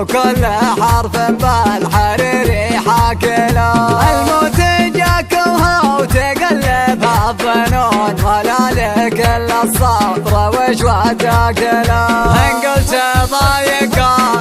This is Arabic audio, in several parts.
وكل حرف بالحريري حاكله. الموت جاك وهو تقلب الظنون ولا لك الا الصبر وشوى تاكله. ان قلت ضايق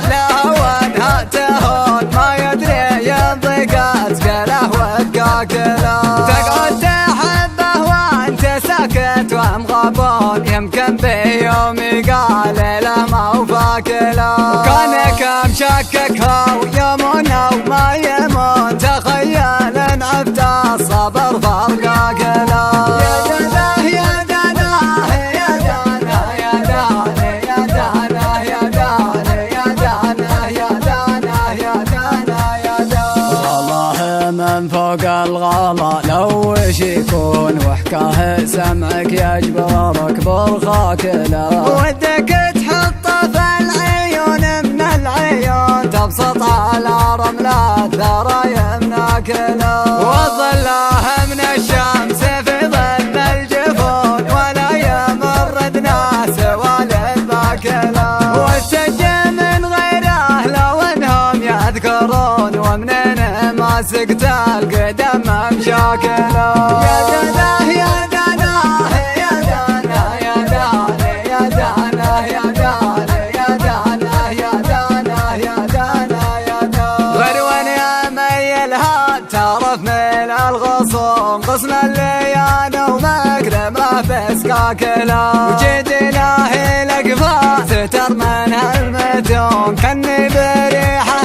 له وانها تهون ما يدري ينضيقت كله وتكاكله. تقعد تحبه وانت ساكت ومغبون يمكن بيوم قال له ما هو فاكله. كانك مشككها ويمونه وما يمون تخيل ان عفت الصبر فرقاك له. يا دناه يا دناه يا دناه يا دناه يا دناه يا دناه يا دناه يا دناه يا دناه يا دناه. والله من فوق الغلا لو وش يكون وحكاه سمعك يجبرك برخاك له. ودك تحطه في العيون من العيون تبسط على رملة ثرى يمناك له. وظله من الشمس في ظل الجفون ولا يمرد ناس والد ذاك له. والشج من غيره لو انهم يذكرون ومنين ماسكت القدم امشاك له. يا دناه يا دناه يا دناه يا دناه يا دناه يا دناه يا دناه يا دناه يا دناه يا دناه. غروان يا ميلها تعرف من الغصون قسم الليان ومكرمه بسكاك له. وجدنا هي لقفه ستر من المتون كني بريحه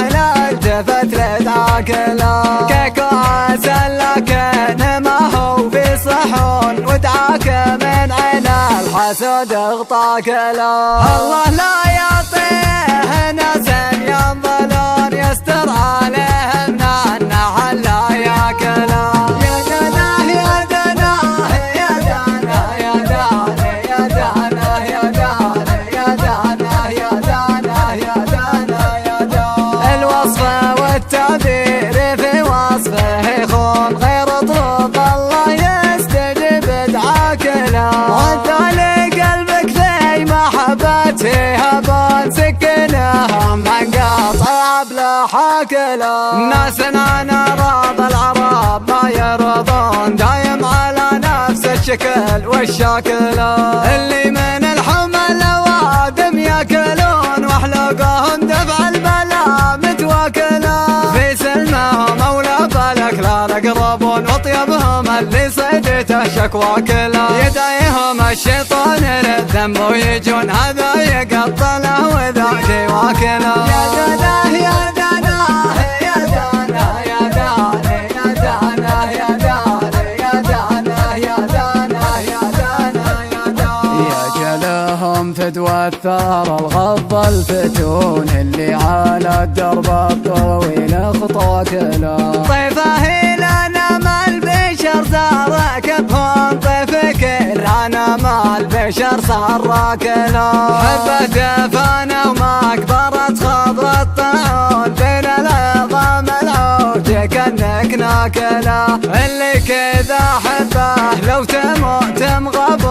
التفت لدعاك له. كيك وعسل لكن ما هو في صحون ودعاك من عين الحسود اغطاك له. الله لا يعطيه ناس ينظلون يستر عليهم النحل لا ياكله. يا دناه يا دناه يا دناه يا دناه يا دناه يا دناه يا دناه يا دناه يا دناه يا دناه. الوصف والتعبير في وصفه يخون غير طلب الله يستجيب دعاك له. وذلك قلبك في محبته هبان سكنه من قاطع بلا حاكله. ناسنا نرى بالعرب ما يرضون دايم على نفس الشكل والشاكله. اللي من الحمى الاوادم ياكلون واحلقهم دفع البلا متواكله. في سلمهم اولى بالك لا يقربون واطيبهم اللي صيدته شكوى كله. يدعيهم الشيطان للذنب ويجون هذا يقطله وذاك يواكله. يا دناه يا دناه يا دناه يا دناه يا دناه يا دناه يا دناه يا دناه يا دناه يا دناه. يجلهم فدوى الثار الغض الفتون اللي على الدرب الطويل خطاك له. طيفه لنا ما البشر زاركبهم طيفك لنا ما البشر صار له. حبته فانا ومقبرة خضر الطاعون بين العظام العود كأنك ناكله. اللي كذا حبه لو تموت مغبون